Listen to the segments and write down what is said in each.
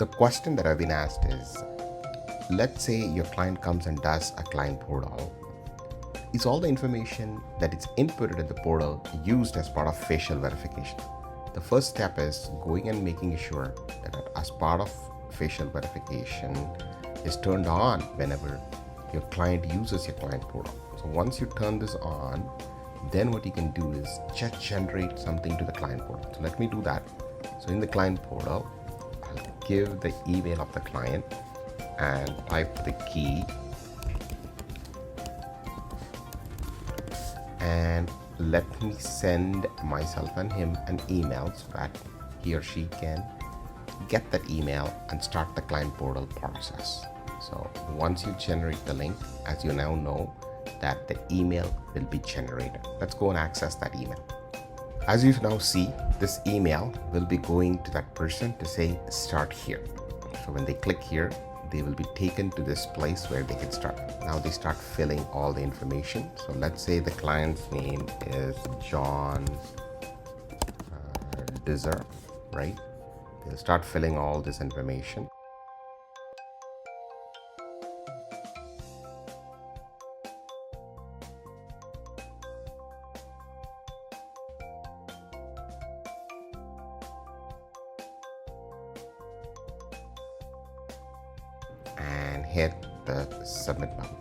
The question that I've been asked is, let's say your client comes and does a client portal. Is all the information that is inputted in the portal used as part of facial verification? The first step is going and making sure that as part of facial verification is turned on whenever your client uses your client portal. So once you turn this on, then what you can do is just generate something to the client portal. So let me do that. So in the client portal, I'll give the email of the client and type the key and let me send myself and him an email so that he or she can get that email and start the client portal process. So once you generate the link, as you now know that the email will be generated. Let's go and access that email. As you now see, this email will be going to that person to say start here. So when they click here, they will be taken to this place where they can start. Now they start filling all the information. So let's say the client's name is John Dizer, right? They'll start filling all this information. And hit the submit button.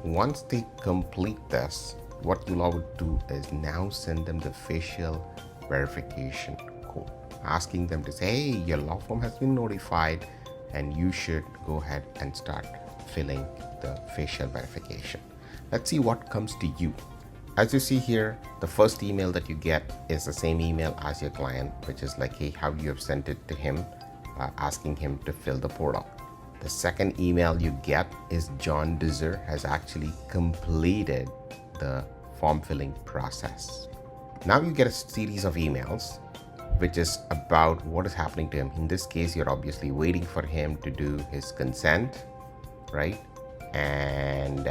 Once they complete this, what uLaw would do is now send them the facial verification code, asking them to say, hey, your law firm has been notified and you should go ahead and start filling the facial verification. Let's see what comes to you. As you see here, the first email that you get is the same email as your client, which is like, hey, how you have sent it to him, asking him to fill the portal. The second email you get is John Dizer has actually completed the form filling process. Now you get a series of emails which is about what is happening to him. In this case, you're obviously waiting for him to do his consent, right? And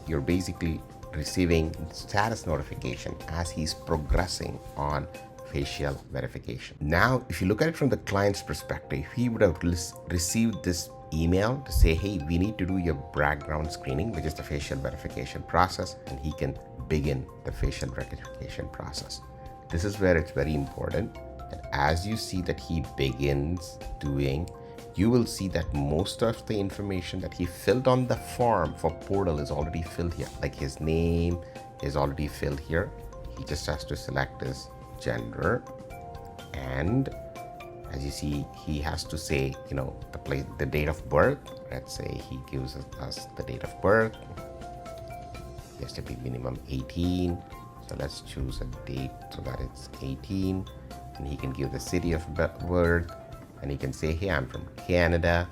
you're basically receiving status notification as he's progressing on facial verification. Now, if you look at it from the client's perspective, he would have received this email to say, hey, we need to do your background screening, which is the facial verification process, and he can begin the facial verification process. This is where it's very important that as you see that he begins doing, you will see that most of the information that he filled on the form for portal is already filled here. Like his name is already filled here. He just has to select his gender, and as you see, he has to say, the date of birth. Let's say he gives us the date of birth. He has to be minimum 18. So let's choose a date so that it's 18, and he can give the city of birth, and he can say, hey, I'm from Canada.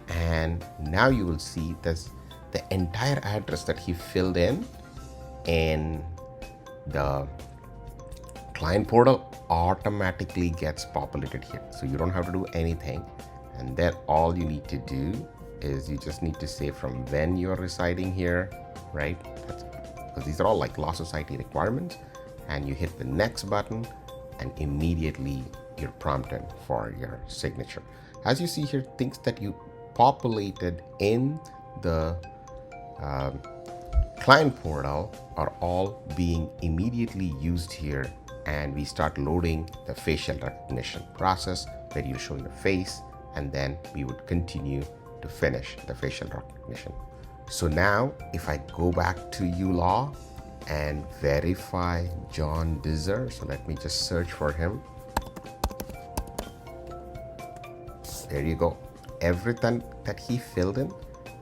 And now you will see this, the entire address that he filled in the client portal automatically gets populated here. So you don't have to do anything. And then all you need to do is you just need to say from when you're residing here, right? Because these are all like Law Society requirements. And you hit the next button and immediately you're prompted for your signature. As you see here, things that you populated in the client portal are all being immediately used here, and we start loading the facial recognition process where you show your face, and then we would continue to finish the facial recognition. So now if I go back to uLaw and verify John Dizer, so let me just search for him. There you go. Everything that he filled in,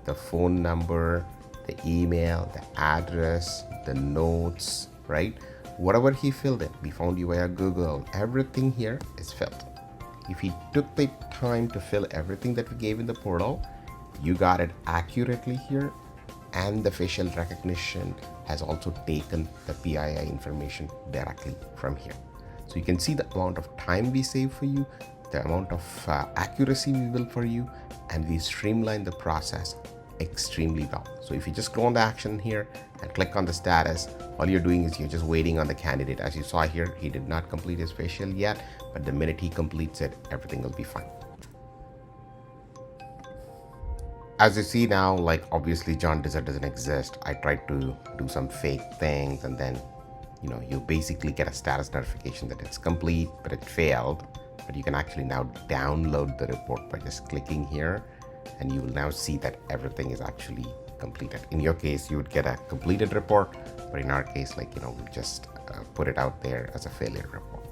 the phone number, the email, the address, the notes, right? Whatever he filled in, we found you via Google, everything here is filled. If he took the time to fill everything that we gave in the portal, you got it accurately here, and the facial recognition has also taken the PII information directly from here. So you can see the amount of time we save for you, the amount of accuracy we will for you, and we streamline the process extremely well. So if you just go on the action here and click on the status, all you're doing is you're just waiting on the candidate. As you saw here, he did not complete his facial yet, but the minute he completes it, everything will be fine. as you see now, like obviously John Dizzer doesn't exist. I tried to do some fake things, and then you basically get a status notification that it's complete, but it failed. But you can actually now download the report by just clicking here, and you will now see that everything is actually completed. In your case, you would get a completed report, but in our case, we just put it out there as a failure report.